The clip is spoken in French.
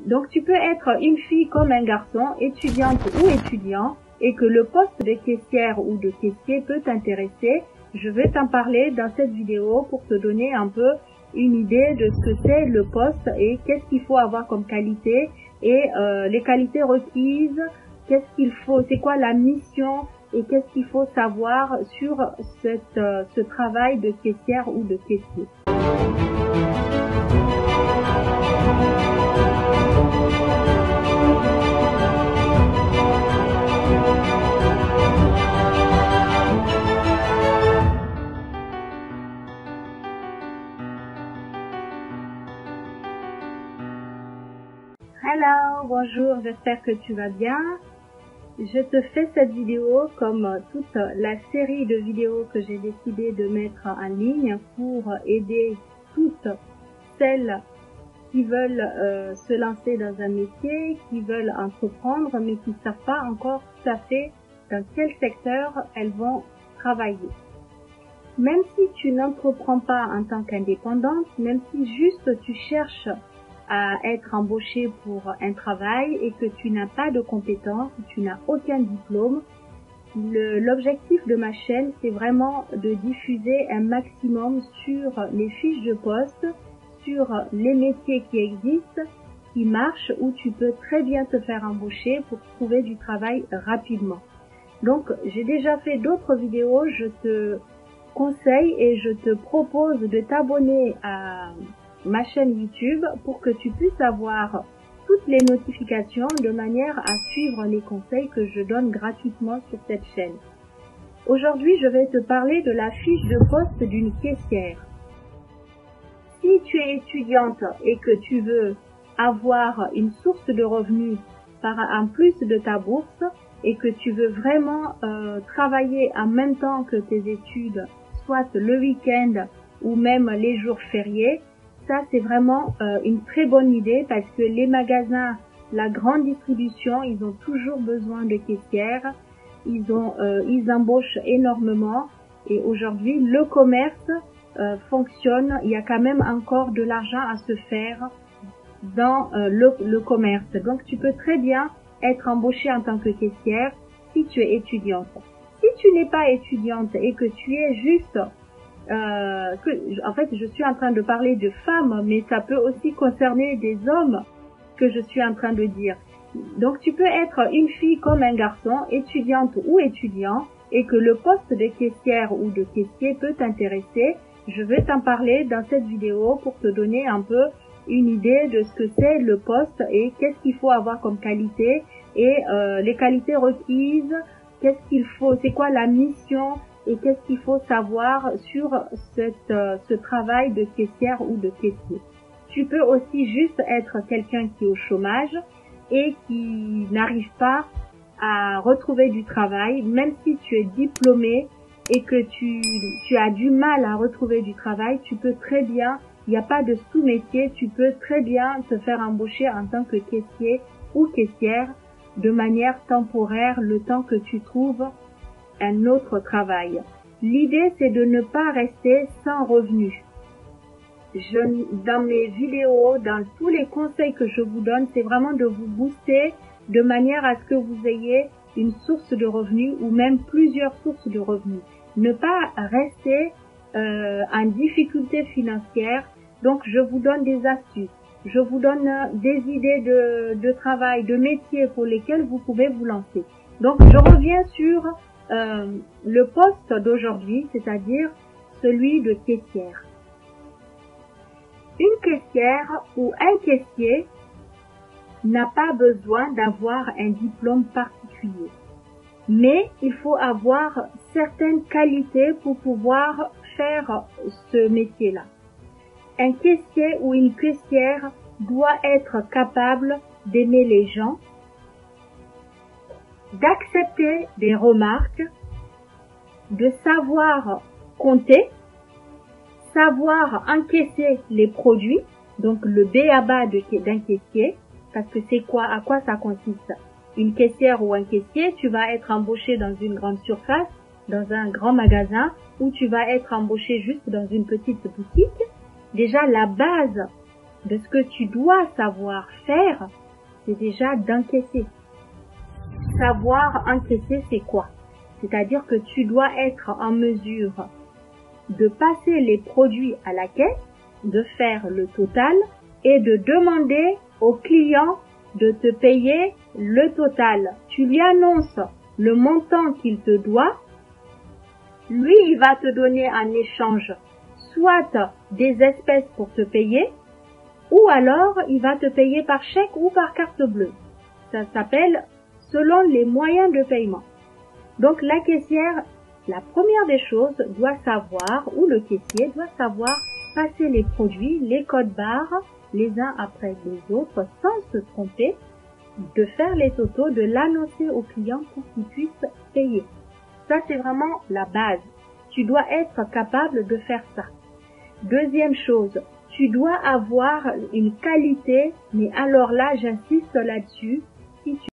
Donc tu peux être une fille comme un garçon, étudiante ou étudiant, et que le poste de caissière ou de caissier peut t'intéresser. Je vais t'en parler dans cette vidéo pour te donner un peu une idée de ce que c'est le poste et qu'est-ce qu'il faut avoir comme qualité et les qualités requises, qu'est-ce qu'il faut, c'est quoi la mission et qu'est-ce qu'il faut savoir sur ce travail de caissière ou de caissier. Hello, bonjour, j'espère que tu vas bien. Je te fais cette vidéo comme toute la série de vidéos que j'ai décidé de mettre en ligne pour aider toutes celles qui veulent se lancer dans un métier, qui veulent entreprendre mais qui ne savent pas encore tout à fait dans quel secteur elles vont travailler. Même si tu n'entreprends pas en tant qu'indépendante, même si juste tu cherches à être embauché pour un travail et que tu n'as pas de compétences, tu n'as aucun diplôme, l'objectif de ma chaîne, c'est vraiment de diffuser un maximum sur les fiches de poste, sur les métiers qui existent, qui marchent, où tu peux très bien te faire embaucher pour trouver du travail rapidement. Donc, j'ai déjà fait d'autres vidéos, je te conseille et je te propose de t'abonner à ma chaîne YouTube pour que tu puisses avoir toutes les notifications de manière à suivre les conseils que je donne gratuitement sur cette chaîne. Aujourd'hui, je vais te parler de la fiche de poste d'une caissière. Si tu es étudiante et que tu veux avoir une source de revenus en plus de ta bourse et que tu veux vraiment travailler en même temps que tes études, soit le week-end ou même les jours fériés, ça c'est vraiment une très bonne idée parce que les magasins, la grande distribution, ils ont toujours besoin de caissières, ils embauchent énormément et aujourd'hui le commerce fonctionne, il y a quand même encore de l'argent à se faire dans le commerce. Donc tu peux très bien être embauchée en tant que caissière si tu es étudiante. Si tu n'es pas étudiante et que tu es juste en fait, je suis en train de parler de femmes, mais ça peut aussi concerner des hommes que je suis en train de dire. Donc, tu peux être une fille comme un garçon, étudiante ou étudiant, et que le poste de caissière ou de caissier peut t'intéresser. Je vais t'en parler dans cette vidéo pour te donner un peu une idée de ce que c'est le poste et qu'est-ce qu'il faut avoir comme qualité et les qualités requises, qu'est-ce qu'il faut, c'est quoi la mission et qu'est-ce qu'il faut savoir sur ce travail de caissière ou de caissier. Tu peux aussi juste être quelqu'un qui est au chômage et qui n'arrive pas à retrouver du travail, même si tu es diplômé et que tu as du mal à retrouver du travail, tu peux très bien, il n'y a pas de sous-métier, tu peux très bien te faire embaucher en tant que caissier ou caissière de manière temporaire le temps que tu trouves un autre travail. L'idée, c'est de ne pas rester sans revenu. Dans mes vidéos, dans tous les conseils que je vous donne, c'est vraiment de vous booster de manière à ce que vous ayez une source de revenus ou même plusieurs sources de revenus. Ne pas rester en difficulté financière. Donc, je vous donne des astuces. Je vous donne des idées de travail, de métiers pour lesquels vous pouvez vous lancer. Donc, je reviens sur le poste d'aujourd'hui, c'est-à-dire celui de caissière. Une caissière ou un caissier n'a pas besoin d'avoir un diplôme particulier, mais il faut avoir certaines qualités pour pouvoir faire ce métier-là. Un caissier ou une caissière doit être capable d'aimer les gens, d'accepter des remarques, de savoir compter, savoir encaisser les produits, donc le b.a.-ba d'un caissier, parce que c'est quoi, à quoi ça consiste? Une caissière ou un caissier, tu vas être embauché dans une grande surface, dans un grand magasin, ou tu vas être embauché juste dans une petite boutique. Déjà, la base de ce que tu dois savoir faire, c'est déjà d'encaisser. Savoir encaisser, c'est quoi? C'est-à-dire que tu dois être en mesure de passer les produits à la caisse, de faire le total et de demander au client de te payer le total. Tu lui annonces le montant qu'il te doit. Lui, il va te donner en échange soit des espèces pour te payer, ou alors il va te payer par chèque ou par carte bleue. Ça s'appelle selon les moyens de paiement. Donc la caissière, la première des choses, doit savoir, ou le caissier doit savoir passer les produits, les codes barres, les uns après les autres, sans se tromper, de faire les totaux, de l'annoncer au client pour qu'il puisse payer. Ça, c'est vraiment la base. Tu dois être capable de faire ça. Deuxième chose, tu dois avoir une qualité, mais alors là, j'insiste là-dessus, si tu